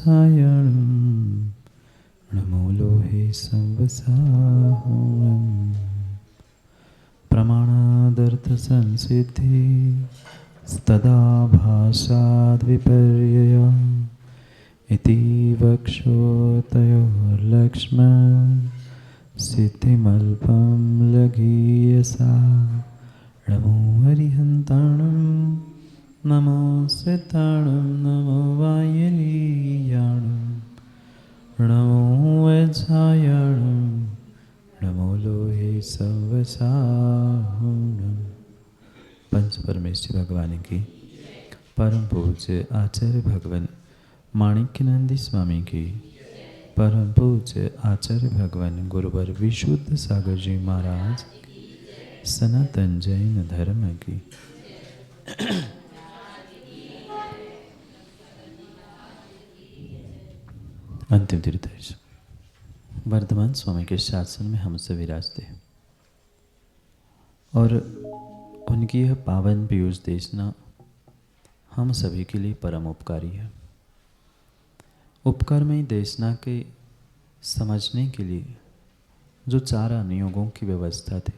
रसायनम् नमो लोहे संवसाहुम् प्रमाणादर्थसंसिद्धि तदा भाषाद्विपर्यय इति वक्षोतयोर्लक्ष्मण सिद्धिमल्पं लघीयसा नमो हरिहन्ताणं नमो सिद्धाणं नमो वायलीयाणं नमो वज्रायणं नमो लोहे संवसाहुम्। पंच परमेश्वर भगवान की परम पूज्य आचार्य भगवान माणिक्यनंदी स्वामी की परम पूज्य आचार्य भगवान गुरुवर विशुद्ध सागर जी महाराज सनातन जैन धर्म की अंतिम तीर्थेश वर्धमान स्वामी के शासन में हम सब विराजते हैं और उनकी यह पावन पीयूष देशना हम सभी के लिए परम उपकारी है। उपकारमयी देशना के समझने के लिए जो 4 अनुयोगों की व्यवस्था थी,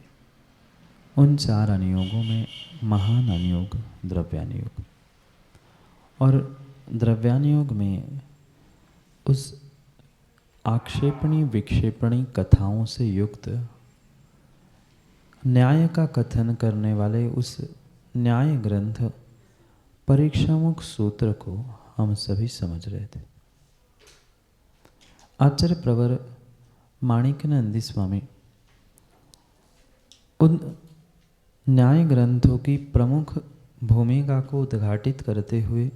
उन 4 अनुयोगों में महान अनुयोग द्रव्यानुयोग, और द्रव्यानुयोग में उस आक्षेपणी विक्षेपणी कथाओं से युक्त न्याय का कथन करने वाले उस न्याय ग्रंथ परीक्षामुख सूत्र को हम सभी समझ रहे थे। आचार्य प्रवर माणिक्यनंदी स्वामी उन न्याय ग्रंथों की प्रमुख भूमिका को उद्घाटित करते हुए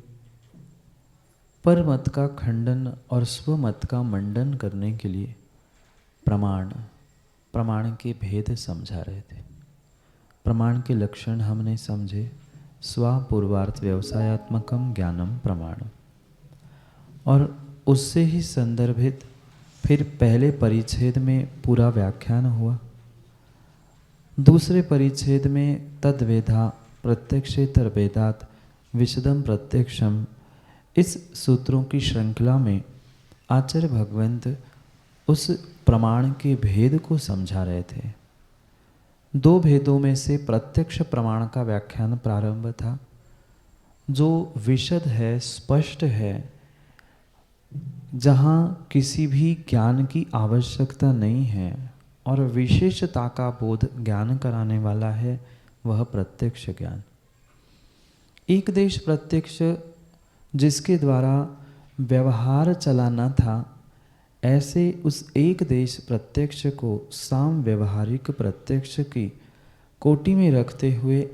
परमत का खंडन और स्वमत का मंडन करने के लिए प्रमाण के भेद समझा रहे थे। प्रमाण के लक्षण हमने समझे, स्वापूर्वार्थ व्यवसायात्मकम ज्ञानम प्रमाण, और उससे ही संदर्भित फिर पहले परिच्छेद में पूरा व्याख्यान हुआ। दूसरे परिच्छेद में तद्वेदा प्रत्यक्षेतर वेदात विशदम प्रत्यक्षम, इस सूत्रों की श्रृंखला में आचार्य भगवंत उस प्रमाण के भेद को समझा रहे थे। 2 भेदों में से प्रत्यक्ष प्रमाण का व्याख्यान प्रारंभ था, जो विशद है, स्पष्ट है, जहाँ किसी भी ज्ञान की आवश्यकता नहीं है और विशेषता का बोध ज्ञान कराने वाला है, वह प्रत्यक्ष ज्ञान। एक देश प्रत्यक्ष जिसके द्वारा व्यवहार चलाना था, ऐसे उस एक देश प्रत्यक्ष को साम व्यवहारिक प्रत्यक्ष की कोटि में रखते हुए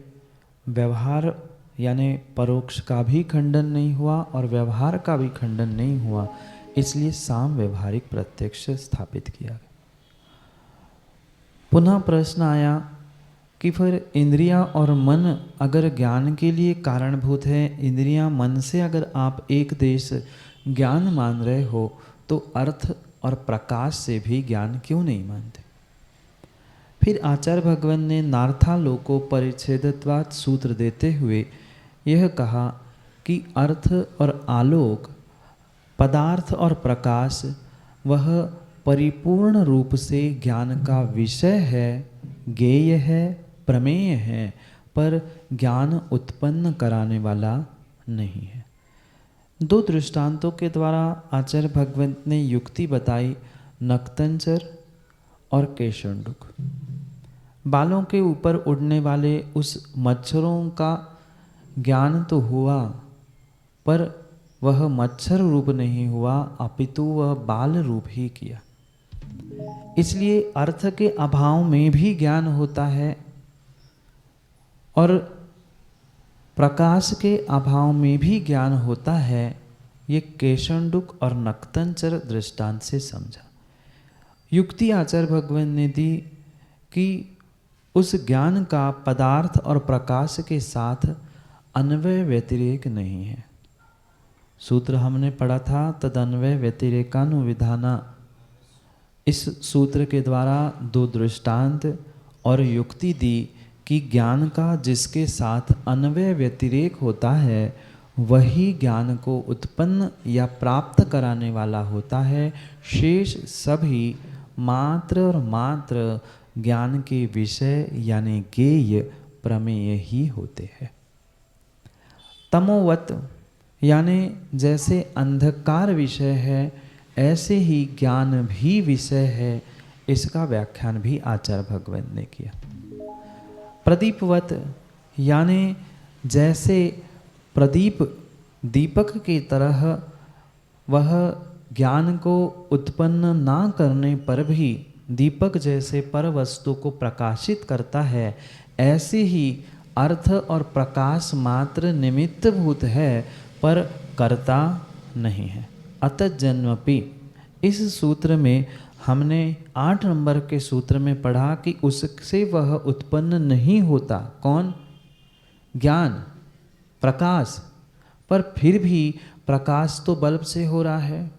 व्यवहार यानी परोक्ष का भी खंडन नहीं हुआ और व्यवहार का भी खंडन नहीं हुआ, इसलिए साम व्यवहारिक प्रत्यक्ष स्थापित किया गया। पुनः प्रश्न आया कि फिर इंद्रियां और मन अगर ज्ञान के लिए कारणभूत है, इंद्रियां मन से अगर आप एक देश ज्ञान मान रहे हो, तो अर्थ और प्रकाश से भी ज्ञान क्यों नहीं मानते? फिर आचार्य भगवान ने नार्थालोको परिच्छेदत्वात् सूत्र देते हुए यह कहा कि अर्थ और आलोक, पदार्थ और प्रकाश, वह परिपूर्ण रूप से ज्ञान का विषय है, ज्ञेय है, प्रमेय है, पर ज्ञान उत्पन्न कराने वाला नहीं है। 2 दृष्टांतों के द्वारा आचार्य भगवंत ने युक्ति बताई, नक्तंचर और केशंडुक। बालों के ऊपर उड़ने वाले उस मच्छरों का ज्ञान तो हुआ, पर वह मच्छर रूप नहीं हुआ, अपितु वह बाल रूप ही किया। इसलिए अर्थ के अभाव में भी ज्ञान होता है और प्रकाश के अभाव में भी ज्ञान होता है। ये केशंडुक और नक्तंचर दृष्टांत से समझा। युक्ति आचार्य भगवान ने दी कि उस ज्ञान का पदार्थ और प्रकाश के साथ अन्वय व्यतिरेक नहीं है। सूत्र हमने पढ़ा था, तदन्वय व्यतिरेकानुविधाना। इस सूत्र के द्वारा 2 दृष्टांत और युक्ति दी कि ज्ञान का जिसके साथ अन्वय व्यतिरेक होता है, वही ज्ञान को उत्पन्न या प्राप्त कराने वाला होता है। शेष सभी मात्र और मात्र ज्ञान के विषय यानी ज्ञेय प्रमेय ही होते हैं। तमोवत यानी जैसे अंधकार विषय है ऐसे ही ज्ञान भी विषय है। इसका व्याख्यान भी आचार्य भगवत ने किया। प्रदीपवत यानी जैसे प्रदीप दीपक की तरह वह ज्ञान को उत्पन्न ना करने पर भी दीपक जैसे पर वस्तु को प्रकाशित करता है, ऐसे ही अर्थ और प्रकाश मात्र निमित्त भूत है पर कर्ता नहीं है। अतः जन्मपि इस सूत्र में हमने 8 नंबर के सूत्र में पढ़ा कि उससे वह उत्पन्न नहीं होता। कौन? ज्ञान, प्रकाश। पर फिर भी प्रकाश तो बल्ब से हो रहा है।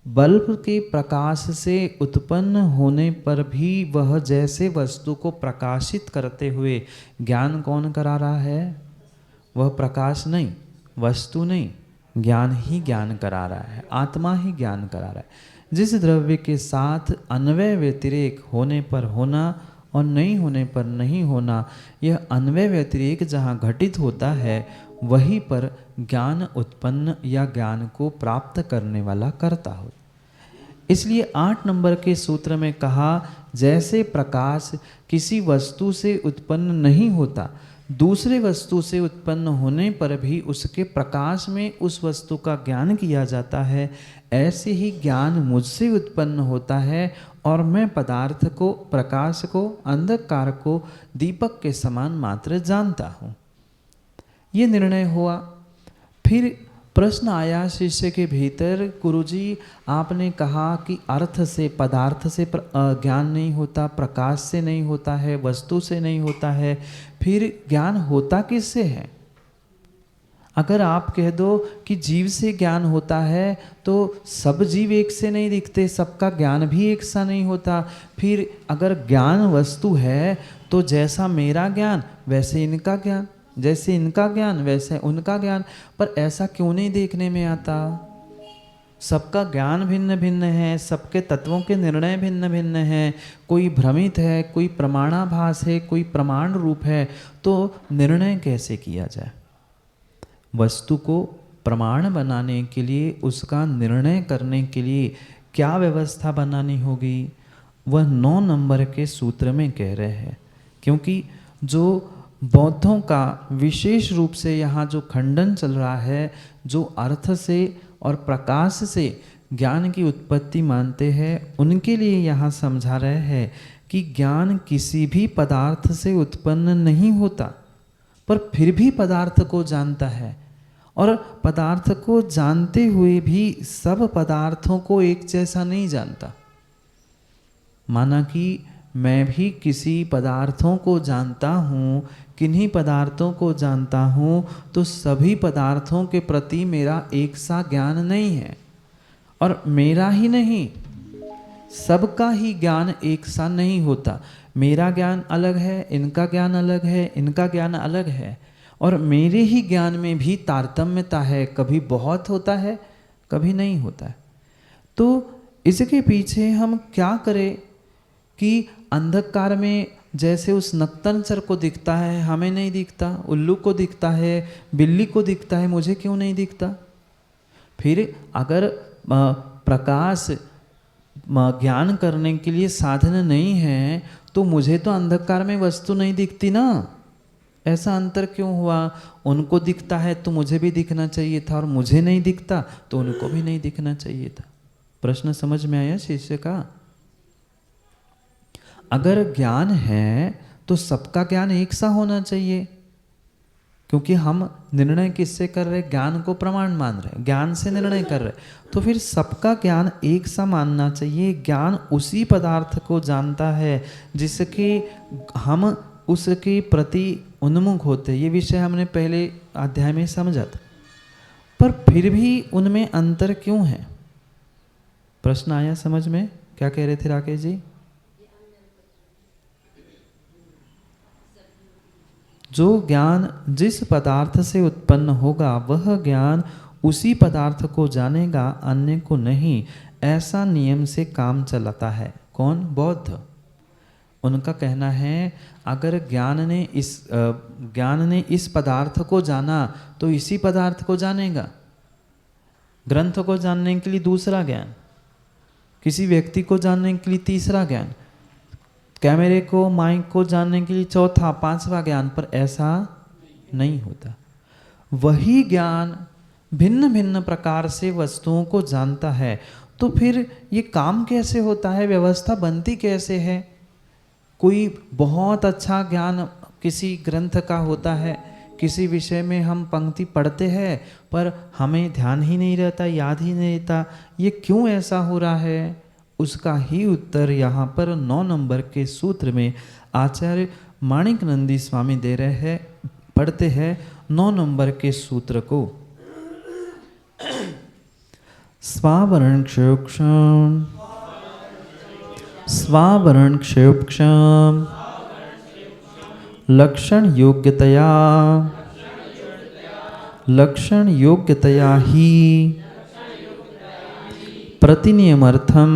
बल्ब के प्रकाश से उत्पन्न होने पर भी वह जैसे वस्तु को प्रकाशित करते हुए ज्ञान कौन करा रहा है? वह प्रकाश नहीं, वस्तु नहीं, ज्ञान ही ज्ञान करा रहा है, आत्मा ही ज्ञान करा रहा है। जिस द्रव्य के साथ अन्वय व्यतिरेक होने पर होना और नहीं होने पर नहीं होना, यह अन्वय व्यतिरेक जहाँ घटित होता है वहीं पर ज्ञान उत्पन्न या ज्ञान को प्राप्त करने वाला कर्ता हो। इसलिए 8 नंबर के सूत्र में कहा, जैसे प्रकाश किसी वस्तु से उत्पन्न नहीं होता, दूसरे वस्तु से उत्पन्न होने पर भी उसके प्रकाश में उस वस्तु का ज्ञान किया जाता है, ऐसे ही ज्ञान मुझसे उत्पन्न होता है और मैं पदार्थ को, प्रकाश को, अंधकार को दीपक के समान मात्र जानता हूँ। ये निर्णय हुआ। फिर प्रश्न आया शिष्य के भीतर, गुरुजी आपने कहा कि अर्थ से, पदार्थ से ज्ञान नहीं होता, प्रकाश से नहीं होता है, वस्तु से नहीं होता है, फिर ज्ञान होता किससे है? अगर आप कह दो कि जीव से ज्ञान होता है तो सब जीव एक से नहीं दिखते, सबका ज्ञान भी एक सा नहीं होता। फिर अगर ज्ञान वस्तु है तो जैसा मेरा ज्ञान वैसे इनका ज्ञान, जैसे इनका ज्ञान वैसे उनका ज्ञान। पर ऐसा क्यों नहीं देखने में आता? सबका ज्ञान भिन्न भिन्न है, सबके तत्वों के निर्णय भिन्न भिन्न हैं। कोई भ्रमित है, कोई प्रमाणाभास है, कोई प्रमाण रूप है। तो निर्णय कैसे किया जाए? वस्तु को प्रमाण बनाने के लिए, उसका निर्णय करने के लिए क्या व्यवस्था बनानी होगी, वह 9 नंबर के सूत्र में कह रहे हैं। क्योंकि जो बौद्धों का विशेष रूप से यहाँ जो खंडन चल रहा है, जो अर्थ से और प्रकाश से ज्ञान की उत्पत्ति मानते हैं, उनके लिए यहाँ समझा रहे हैं कि ज्ञान किसी भी पदार्थ से उत्पन्न नहीं होता, पर फिर भी पदार्थ को जानता है। और पदार्थ को जानते हुए भी सब पदार्थों को एक जैसा नहीं जानता। माना कि मैं भी किसी पदार्थों को जानता हूँ, किन्हीं पदार्थों को जानता हूँ, तो सभी पदार्थों के प्रति मेरा एक सा ज्ञान नहीं है। और मेरा ही नहीं, सबका ही ज्ञान एक सा नहीं होता। मेरा ज्ञान अलग है, इनका ज्ञान अलग है, इनका ज्ञान अलग है। और मेरे ही ज्ञान में भी तारतम्यता है, कभी बहुत होता है, कभी नहीं होता है। तो इसके पीछे हम क्या करें कि अंधकार में जैसे उस नक्तंचर को दिखता है, हमें नहीं दिखता, उल्लू को दिखता है, बिल्ली को दिखता है, मुझे क्यों नहीं दिखता? फिर अगर प्रकाश ज्ञान करने के लिए साधन नहीं है तो मुझे तो अंधकार में वस्तु नहीं दिखती ना। ऐसा अंतर क्यों हुआ? उनको दिखता है तो मुझे भी दिखना चाहिए था, और मुझे नहीं दिखता तो उनको भी नहीं दिखना चाहिए था। प्रश्न समझ में आया शिष्य का? अगर ज्ञान है तो सबका ज्ञान एक सा होना चाहिए, क्योंकि हम निर्णय किससे कर रहे? ज्ञान को प्रमाण मान रहे, ज्ञान से निर्णय कर रहे। तो फिर सबका ज्ञान एक सा मानना चाहिए। ज्ञान उसी पदार्थ को जानता है जिसके हम उसके प्रति उन्मुख होते। ये विषय हमने पहले अध्याय में समझा था। पर फिर भी उनमें अंतर क्यों है? प्रश्न आया समझ में? क्या कह रहे थे राकेश जी? जो ज्ञान जिस पदार्थ से उत्पन्न होगा वह ज्ञान उसी पदार्थ को जानेगा, अन्य को नहीं। ऐसा नियम से काम चलाता है। कौन? बौद्ध। उनका कहना है अगर ज्ञान ने इस पदार्थ को जाना तो इसी पदार्थ को जानेगा। ग्रंथ को जानने के लिए दूसरा ज्ञान, किसी व्यक्ति को जानने के लिए तीसरा ज्ञान, कैमरे को, माइक को जानने के लिए चौथा, पांचवा ज्ञान, पर ऐसा नहीं होता। वही ज्ञान भिन्न भिन्न प्रकार से वस्तुओं को जानता है। तो फिर ये काम कैसे होता है, व्यवस्था बनती कैसे है? कोई बहुत अच्छा ज्ञान किसी ग्रंथ का होता है, किसी विषय में हम पंक्ति पढ़ते हैं पर हमें ध्यान ही नहीं रहता, याद ही नहीं रहता, ये क्यों ऐसा हो रहा है? उसका ही उत्तर यहाँ पर 9 नंबर के सूत्र में आचार्य माणिकनंदी स्वामी दे रहे हैं। पढ़ते हैं 9 नंबर के सूत्र को। स्वावरण क्षयोक्षम स्वावरण क्षयोक्षम लक्षण योग्यतया ही प्रतिनियमर्थम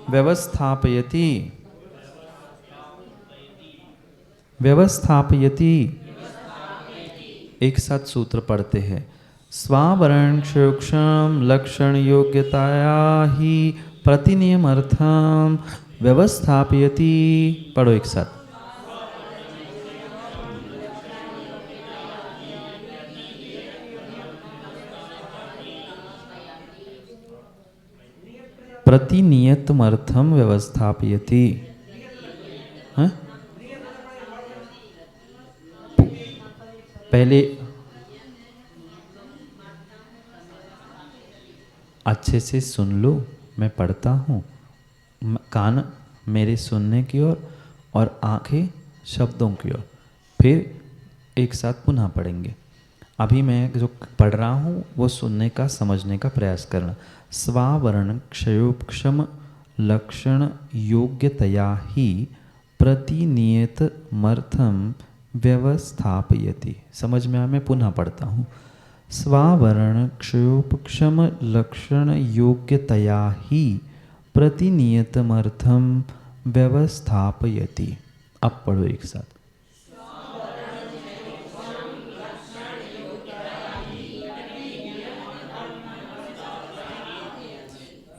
व्यवस्थापयति एक साथ सूत्र पढ़ते हैं। स्वावरण क्षयोक्षम लक्षण योग्यताया ही प्रतिनियमर्थम व्यवस्थापयति। पढ़ो एक साथ। प्रतिनियतमर्थम व्यवस्थापयति। पहले अच्छे से सुन लो, मैं पढ़ता हूँ, कान मेरे सुनने की ओर और आंखें शब्दों की ओर, फिर एक साथ पुनः पढ़ेंगे। अभी मैं जो पढ़ रहा हूँ वो सुनने का, समझने का प्रयास करना। स्वावरण क्षयोक्षम लक्षण योग्यतया ही प्रतिनियतमर्थम व्यवस्थापयति। समझ में आया? मैं पुनः पढ़ता हूँ। स्वावरण क्षयोपक्षम लक्षण योग्यतया ही प्रतिनियतमर्थम व्यवस्थापयति। अब पढ़ो एक साथ।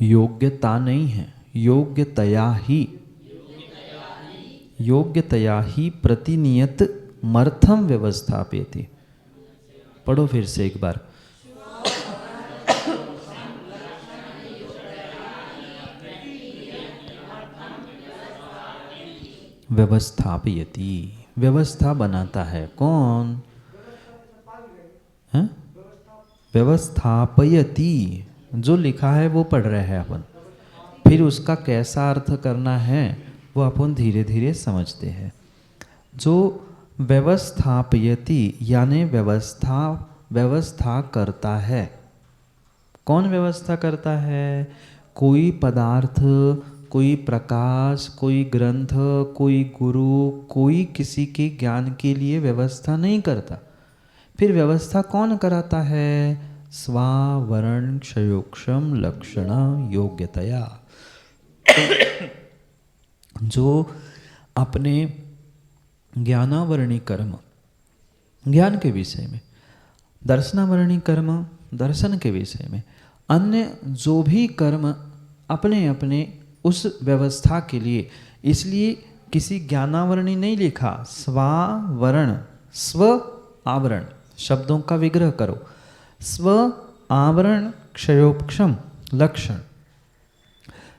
योग्यता नहीं है, योग्यतया ही प्रतिनियत मर्थम व्यवस्थापयति। पढ़ो फिर से एक बार। व्यवस्थापयति, व्यवस्था बनाता है। कौन? है? व्यवस्थापयति जो लिखा है वो पढ़ रहे हैं अपन, फिर उसका कैसा अर्थ करना है वो अपन धीरे धीरे समझते हैं। जो व्यवस्थापयति यानी व्यवस्था करता है। कौन व्यवस्था करता है? कोई पदार्थ, कोई प्रकाश, कोई ग्रंथ, कोई गुरु, कोई किसी के ज्ञान के लिए व्यवस्था नहीं करता। फिर व्यवस्था कौन कराता है? स्वावरण क्षयोक्षम लक्षण योग्यतया। जो अपने ज्ञानावरणी कर्म, ज्ञान के विषय में, दर्शनावरणी कर्म, दर्शन के विषय में, अन्य जो भी कर्म अपने अपने उस व्यवस्था के लिए, इसलिए किसी ज्ञानावरणी नहीं लिखा, स्वावरण, स्व आवरण, शब्दों का विग्रह करो। स्व आवरण क्षयोपक्षम लक्षण,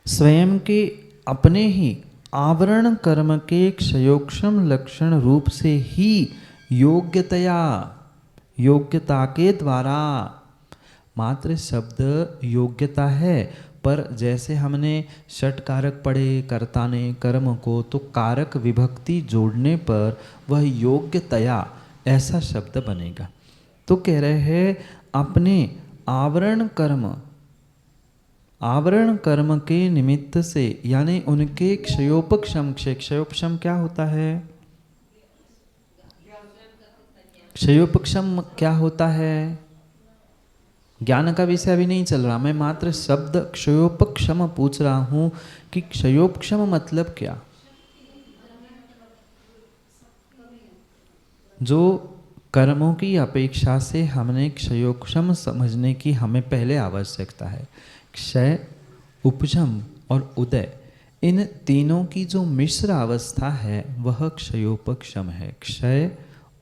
स्वयं के अपने ही आवरण कर्म के क्षयोक्षम लक्षण रूप से ही योग्यता के द्वारा, मात्र शब्द योग्यता है, पर जैसे हमने षट कारक पढ़े कर्ता ने कर्म को, तो कारक विभक्ति जोड़ने पर वह योग्यतया ऐसा शब्द बनेगा। तो कह रहे हैं अपने आवरण कर्म आवरण कर्म के निमित्त से, यानी उनके क्षयोपक्षम, क्षयोपक्षम क्या होता है? क्षयोपक्षम क्या होता है? ज्ञान का विषय अभी नहीं चल रहा, मैं मात्र शब्द क्षयोपक्षम पूछ रहा हूं कि क्षयोपक्षम मतलब क्या? जो कर्मों की अपेक्षा से हमने क्षयोक्षम समझने की हमें पहले आवश्यकता है। क्षय, उपशम और उदय, इन तीनों की जो मिश्र अवस्था है वह क्षयोपक्षम है। क्षय,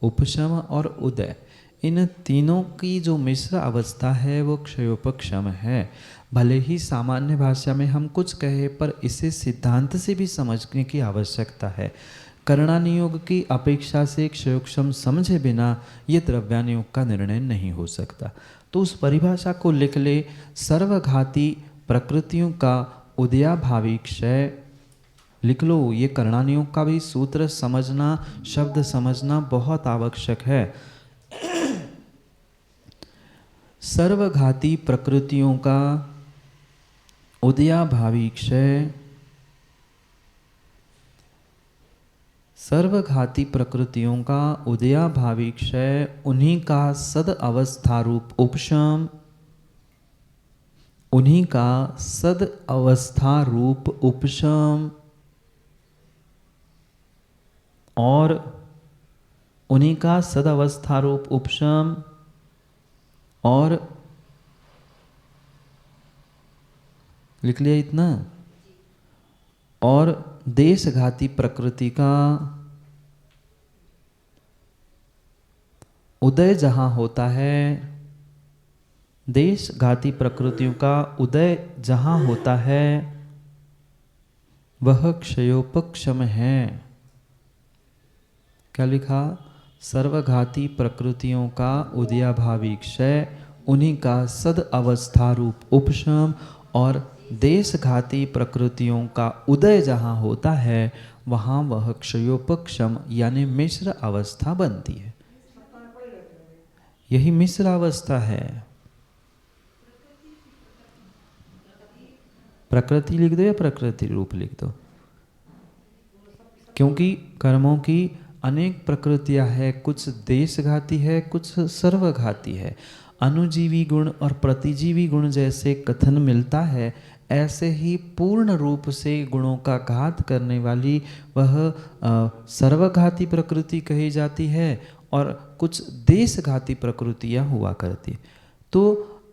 उपशम और उदय, इन तीनों की जो मिश्र अवस्था है वो क्षयोपक्षम है। भले ही सामान्य भाषा में हम कुछ कहे, पर इसे सिद्धांत से भी समझने की आवश्यकता है। करणानियोग की अपेक्षा से क्षयोक्षम समझे बिना ये द्रव्यानियोग का निर्णय नहीं हो सकता। तो उस परिभाषा को लिख ले, सर्वघाती प्रकृतियों का उदयाभावी क्षय लिख लो। ये करणानियोग का भी सूत्र समझना, शब्द समझना बहुत आवश्यक है। सर्वघाती प्रकृतियों का उदयाभावी क्षय, सर्वघाती प्रकृतियों का उदयाभावी क्षय, उन्हीं का सद अवस्था रूप उपशम, उन्हीं का सद अवस्था रूप उपशम और उन्हीं का सद अवस्था रूप उपशम और लिख लिया इतना, और देशघाती प्रकृति का उदय जहां होता है, देशघाती प्रकृतियों का उदय जहां होता है वह क्षयोपक्षम है। क्या लिखा? सर्वघाती प्रकृतियों का उदयाभावी क्षय, उन्हीं का सद अवस्था रूप उपशम और देशघाती प्रकृतियों का उदय जहाँ होता है वहाँ वह क्षयोपक्षम यानी मिश्र अवस्था बनती है। यही मिश्र अवस्था है। प्रकृति लिख दो या प्रकृति रूप लिख दो, क्योंकि कर्मों की अनेक प्रकृतियां है, कुछ देशघाती है, कुछ सर्वघाती है। अनुजीवी गुण और प्रतिजीवी गुण जैसे कथन मिलता है, ऐसे ही पूर्ण रूप से गुणों का घात करने वाली वह सर्वघाती प्रकृति कही जाती है और कुछ देशघाती प्रकृतियां हुआ करती। तो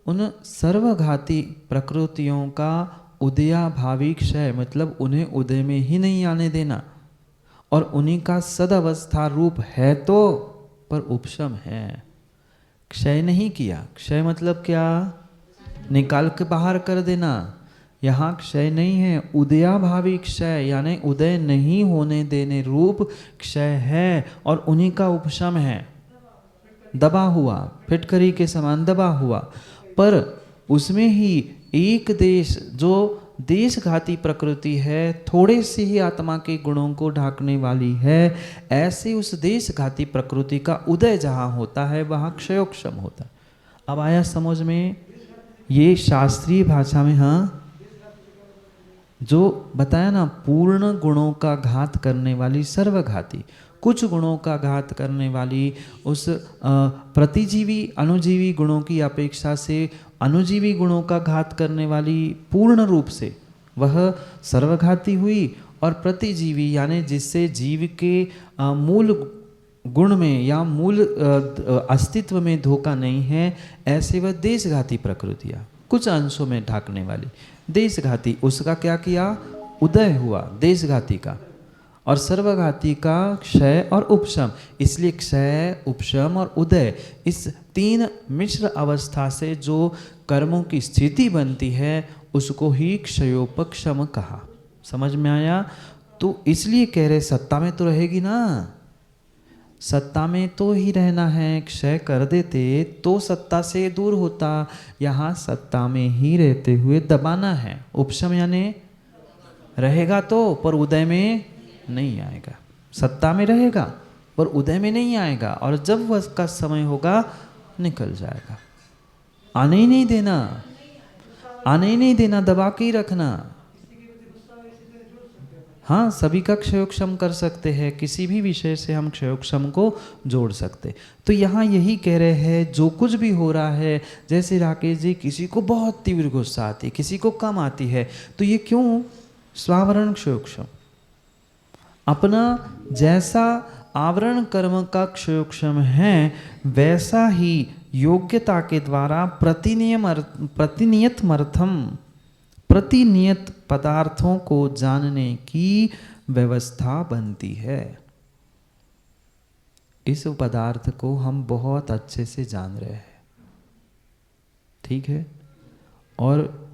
उन सर्वघाती प्रकृतियों का उदयाभावी क्षय मतलब उन्हें उदय में ही नहीं आने देना, और उन्हीं का सदअवस्था रूप है तो, पर उपशम है, क्षय नहीं किया। क्षय मतलब क्या? निकाल के बाहर कर देना। यहाँ क्षय नहीं है, उदयाभावी क्षय यानी उदय नहीं होने देने रूप क्षय है, और उन्हीं का उपशम है, दबा हुआ, फिटकरी के समान दबा हुआ। पर उसमें ही एक देश जो देशघाती प्रकृति है, थोड़े से ही आत्मा के गुणों को ढाकने वाली है, ऐसे उस देशघाती प्रकृति का उदय जहाँ होता है वहाँ क्षयोक्षम होता है। अब आया समझ में? ये शास्त्रीय भाषा में, हाँ, जो बताया ना, पूर्ण गुणों का घात करने वाली सर्वघाती, कुछ गुणों का घात करने वाली उस प्रतिजीवी अनुजीवी गुणों की अपेक्षा से अनुजीवी गुणों का घात करने वाली पूर्ण रूप से वह सर्वघाती हुई, और प्रतिजीवी यानी जिससे जीव के मूल गुण में या मूल अस्तित्व में धोखा नहीं है, ऐसे वह देशघाती प्रकृतियाँ, कुछ अंशों में ढाकने वाली देशघाती, उसका क्या किया? उदय हुआ देशघाती का, और सर्वघाती का क्षय और उपशम। इसलिए क्षय, उपशम और उदय, इस तीन मिश्र अवस्था से जो कर्मों की स्थिति बनती है उसको ही क्षयोपक्षम कहा। समझ में आया? तो इसलिए कह रहे सत्ता में तो रहेगी ना, सत्ता में तो ही रहना है। क्षय कर देते तो सत्ता से दूर होता, यहाँ सत्ता में ही रहते हुए दबाना है। उपशम यानी रहेगा तो, पर उदय में नहीं आएगा। सत्ता में रहेगा पर उदय में नहीं आएगा, और जब वह का समय होगा निकल जाएगा। आने ही नहीं देना। आने ही नहीं देना, दबा के ही रखना। हाँ, सभी का क्षयोक्षम कर सकते हैं, किसी भी विषय से हम क्षयोक्षम को जोड़ सकते। तो यहाँ यही कह रहे हैं, जो कुछ भी हो रहा है, जैसे राकेश जी, किसी को बहुत तीव्र गुस्सा आती है, किसी को कम आती है, तो ये क्यों? स्वावरण क्षयोक्षम। अपना जैसा आवरण कर्म का क्षयोक्षम है, वैसा ही योग्यता के द्वारा प्रतिनियत पदार्थों को जानने की व्यवस्था बनती है। इस पदार्थ को हम बहुत अच्छे से जान रहे हैं, ठीक है, और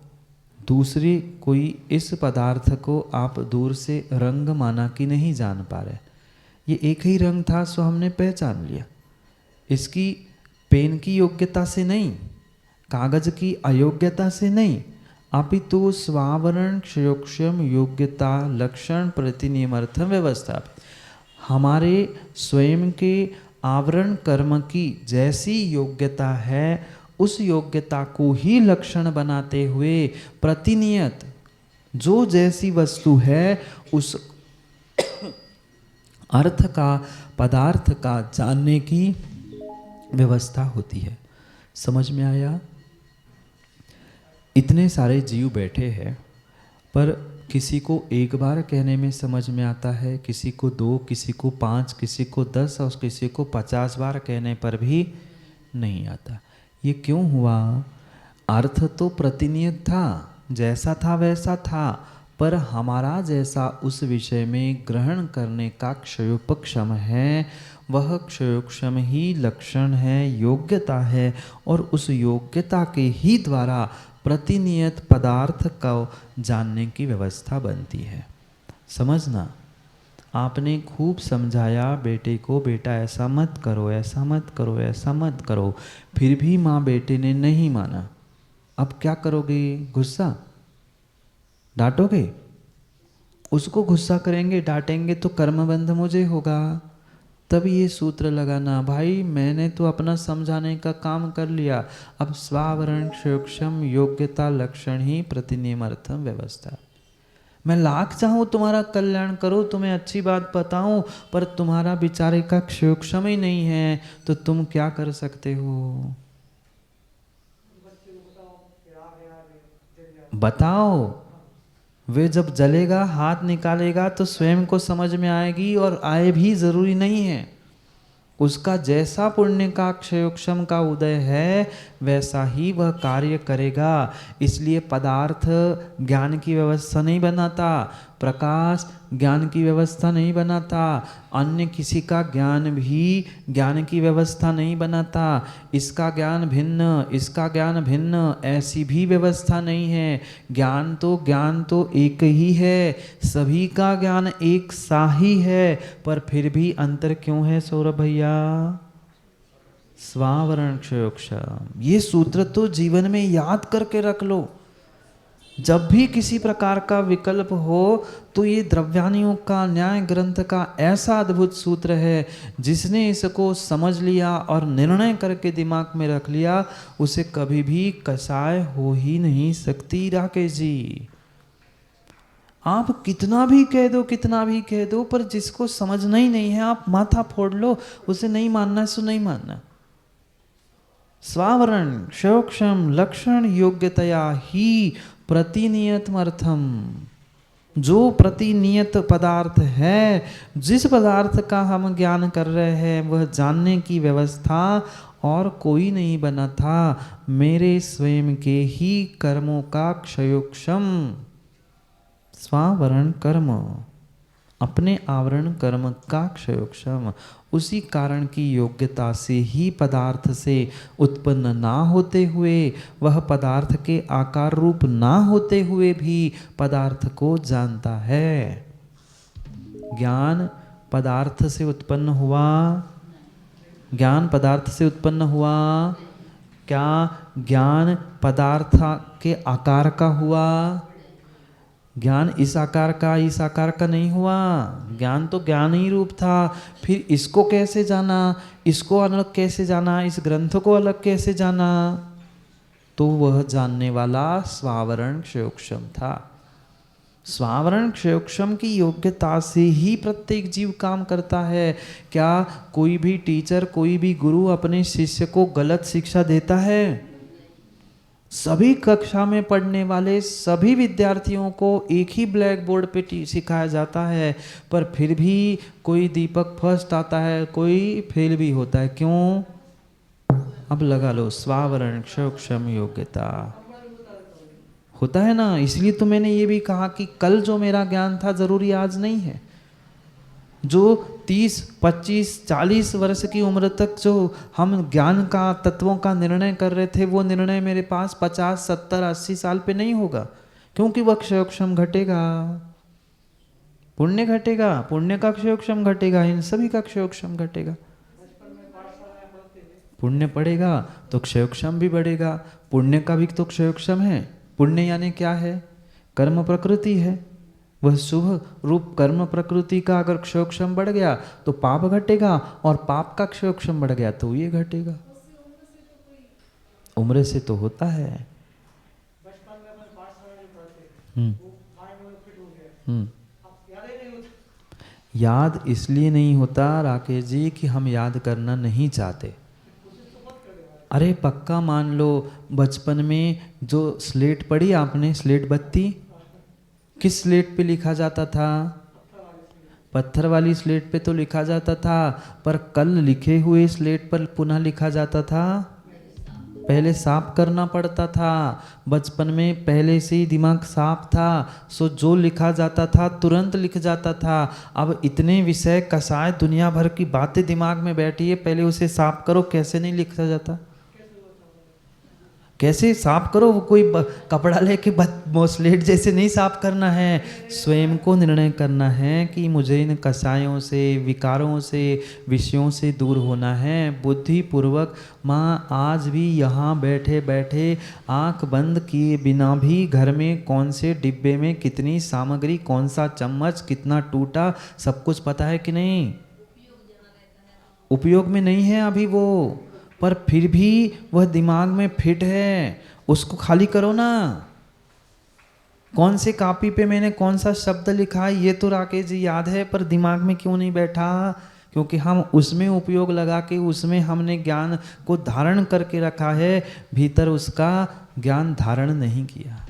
दूसरी कोई इस पदार्थ को आप दूर से रंग माना कि नहीं जान पा रहे। ये एक ही रंग था, सो हमने पहचान लिया। इसकी पेन की योग्यता से नहीं, कागज की अयोग्यता से नहीं, अपितु स्वावरण क्षयोक्षम योग्यता लक्षण प्रतिनियमर्थम व्यवस्था, हमारे स्वयं के आवरण कर्म की जैसी योग्यता है, उस योग्यता को ही लक्षण बनाते हुए प्रतिनियत जो जैसी वस्तु है उस अर्थ का, पदार्थ का जानने की व्यवस्था होती है। समझ में आया? इतने सारे जीव बैठे हैं, पर किसी को एक बार कहने में समझ में आता है, किसी को 2, किसी को 5, किसी को 10 और किसी को 50 बार कहने पर भी नहीं आता। ये क्यों हुआ? अर्थ तो प्रतिनियत था, जैसा था वैसा था, पर हमारा जैसा उस विषय में ग्रहण करने का क्षयोपक्षम है, वह क्षयोक्षम ही लक्षण है, योग्यता है, और उस योग्यता के ही द्वारा प्रतिनियत पदार्थ को जानने की व्यवस्था बनती है। समझना, आपने खूब समझाया बेटे को, बेटा ऐसा मत करो, ऐसा मत करो, ऐसा मत करो, फिर भी माँ बेटे ने नहीं माना। अब क्या करोगे? गुस्सा? डांटोगे? उसको गुस्सा करेंगे, डांटेंगे तो कर्मबंध मुझे होगा। तब ये सूत्र लगाना, भाई मैंने तो अपना समझाने का काम कर लिया, अब स्वावरण क्षयोक्षम योग्यता लक्षण ही प्रतिनियमर्थम व्यवस्था। मैं लाख चाहूँ तुम्हारा कल्याण करो, तुम्हें अच्छी बात बताऊं, पर तुम्हारा बेचारे का क्षयोक्षम ही नहीं है, तो तुम क्या कर सकते हो? बताओ। वे जब जलेगा, हाथ निकालेगा तो स्वयं को समझ में आएगी, और आए भी जरूरी नहीं है। उसका जैसा पुण्य का क्षयोक्षम का उदय है, वैसा ही वह कार्य करेगा। इसलिए पदार्थ ज्ञान की व्यवस्था नहीं बनाता, प्रकाश ज्ञान की व्यवस्था नहीं बनाता, अन्य किसी का ज्ञान भी ज्ञान की व्यवस्था नहीं बनाता। इसका ज्ञान भिन्न, इसका ज्ञान भिन्न, ऐसी भी व्यवस्था नहीं है। ज्ञान तो एक ही है, सभी का ज्ञान एक सा ही है, पर फिर भी अंतर क्यों है सौरभ भैया? स्वावरण क्षयोक्षम। ये सूत्र तो जीवन में याद करके रख लो। जब भी किसी प्रकार का विकल्प हो, तो ये द्रव्यानियों का न्याय ग्रंथ का ऐसा अद्भुत सूत्र है, जिसने इसको समझ लिया और निर्णय करके दिमाग में रख लिया, उसे कभी भी कसाय हो ही नहीं सकती। राकेश जी, आप कितना भी कह दो, कितना भी कह दो, पर जिसको समझना ही नहीं है, आप माथा फोड़ लो, उसे नहीं मानना है सो नहीं मानना। स्वावरण क्षयोक्षम लक्षण योग्यतया ही प्रतिनियतमर्थम, जो प्रतिनियत पदार्थ है, जिस पदार्थ का हम ज्ञान कर रहे हैं, वह जानने की व्यवस्था और कोई नहीं बना था, मेरे स्वयं के ही कर्मों का क्षयोक्षम। स्वावरण कर्म, अपने आवरण कर्म का क्षयोक्षम, उसी कारण की योग्यता से ही पदार्थ से उत्पन्न ना होते हुए, वह पदार्थ के आकार रूप ना होते हुए भी पदार्थ को जानता है। ज्ञान पदार्थ से उत्पन्न हुआ, ज्ञान पदार्थ से उत्पन्न हुआ क्या? ज्ञान पदार्थ के आकार का हुआ? ज्ञान इस आकार का नहीं हुआ। ज्ञान तो ज्ञान ही रूप था। फिर इसको कैसे जाना, इसको अलग कैसे जाना, इस ग्रंथ को अलग कैसे जाना? तो वह जानने वाला स्वावरण क्षयोक्षम था। स्वावरण क्षयोक्षम की योग्यता से ही प्रत्येक जीव काम करता है। क्या कोई भी टीचर, कोई भी गुरु अपने शिष्य को गलत शिक्षा देता है? सभी कक्षा में पढ़ने वाले सभी विद्यार्थियों को एक ही ब्लैक बोर्ड पे सिखाया जाता है, पर फिर भी कोई दीपक फर्स्ट आता है, कोई फेल भी होता है। क्यों? अब लगा लो, स्वावरण क्षयोक्षम योग्यता होता है ना। इसलिए तो मैंने ये भी कहा कि कल जो मेरा ज्ञान था जरूरी आज नहीं है। जो 30, 25, 40 वर्ष की उम्र तक जो हम ज्ञान का, तत्वों का निर्णय कर रहे थे, वो निर्णय मेरे पास 50, 70, 80 साल पे नहीं होगा, क्योंकि वह क्षयोक्षम घटेगा, पुण्य घटेगा, पुण्य का क्षयोक्षम घटेगा, इन सभी का क्षयोक्षम घटेगा। पुण्य बढ़ेगा तो क्षयोक्षम भी बढ़ेगा। पुण्य का भी तो क्षयोक्षम है। पुण्य यानी क्या है? कर्म प्रकृति है। वह शुभ रूप कर्म प्रकृति का अगर क्षयोक्षम बढ़ गया तो पाप घटेगा, और पाप का क्षयोक्षम बढ़ गया तो ये घटेगा। उम्र से तो होता है। याद इसलिए नहीं होता राकेश जी कि हम याद करना नहीं चाहते। अरे पक्का मान लो, बचपन में जो स्लेट पढ़ी आपने, स्लेट बत्ती, किस स्लेट पे लिखा जाता था? पत्थर वाली स्लेट पे तो लिखा जाता था, पर कल लिखे हुए स्लेट पर पुनः लिखा जाता था? पहले साफ करना पड़ता था। बचपन में पहले से ही दिमाग साफ था, सो जो लिखा जाता था तुरंत लिख जाता था। अब इतने विषय कसाय, दुनिया भर की बातें दिमाग में बैठी है, पहले उसे साफ करो, कैसे नहीं लिखा जाता? कैसे साफ करो? वो कोई कपड़ा लेके स्लेट जैसे नहीं साफ करना है। स्वयं को निर्णय करना है कि मुझे इन कसायों से, विकारों से, विषयों से दूर होना है। बुद्धि पूर्वक माँ आज भी यहाँ बैठे बैठे आंख बंद किए बिना भी घर में कौन से डिब्बे में कितनी सामग्री, कौन सा चम्मच कितना टूटा, सब कुछ पता है कि नहीं? उपयोग में नहीं है अभी वो, पर फिर भी वह दिमाग में फिट है। उसको खाली करो ना। कौन से कॉपी पे मैंने कौन सा शब्द लिखा है ये तो राकेश जी याद है, पर दिमाग में क्यों नहीं बैठा? क्योंकि हम उसमें उपयोग लगा के, उसमें हमने ज्ञान को धारण करके रखा है, भीतर उसका ज्ञान धारण नहीं किया।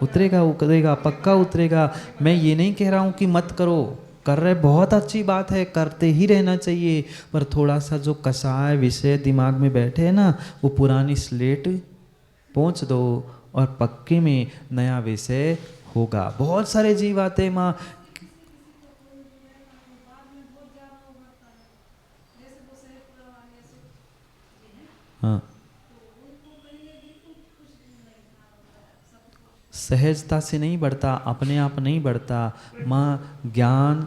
उतरेगा, उतरेगा, पक्का उतरेगा। मैं ये नहीं कह रहा हूँ कि मत करो, कर रहे बहुत अच्छी बात है, करते ही रहना चाहिए, पर थोड़ा सा जो कसाय विषय दिमाग में बैठे हैं ना, वो पुरानी स्लेट पोंछ दो और पक्के में नया विषय होगा। बहुत सारे जीव आते माँ, हाँ, सहजता से नहीं बढ़ता, अपने आप नहीं बढ़ता माँ। ज्ञान,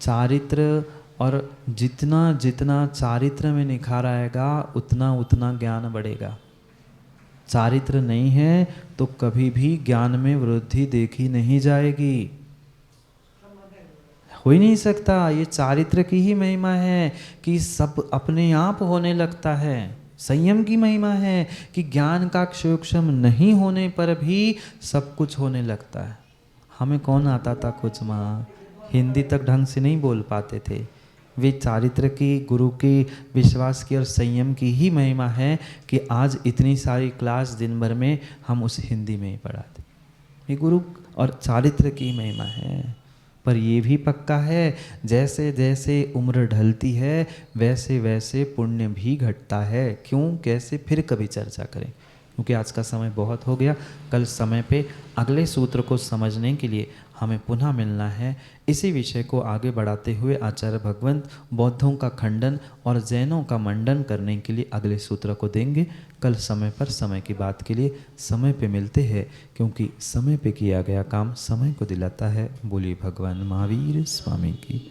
चारित्र, और जितना जितना चारित्र में निखार आएगा उतना उतना ज्ञान बढ़ेगा। चारित्र नहीं है तो कभी भी ज्ञान में वृद्धि देखी नहीं जाएगी, हो ही नहीं सकता। ये चारित्र की ही महिमा है कि सब अपने आप होने लगता है। संयम की महिमा है कि ज्ञान का क्षयोक्षम नहीं होने पर भी सब कुछ होने लगता है। हमें कौन आता था कुछ माँ, हिंदी तक ढंग से नहीं बोल पाते थे। वे चारित्र की, गुरु की, विश्वास की और संयम की ही महिमा है कि आज इतनी सारी क्लास दिन भर में हम उस हिंदी में ही पढ़ाते। ये गुरु और चारित्र की महिमा है। पर ये भी पक्का है, जैसे जैसे उम्र ढलती है वैसे वैसे पुण्य भी घटता है। क्यों, कैसे, फिर कभी चर्चा करें, क्योंकि आज का समय बहुत हो गया। कल समय पे अगले सूत्र को समझने के लिए हमें पुनः मिलना है। इसी विषय को आगे बढ़ाते हुए आचार्य भगवंत बौद्धों का खंडन और जैनों का मंडन करने के लिए अगले सूत्र को देंगे। कल समय पर समय की बात के लिए समय पे मिलते हैं, क्योंकि समय पे किया गया काम समय को दिलाता है। बोलिए भगवान महावीर स्वामी की।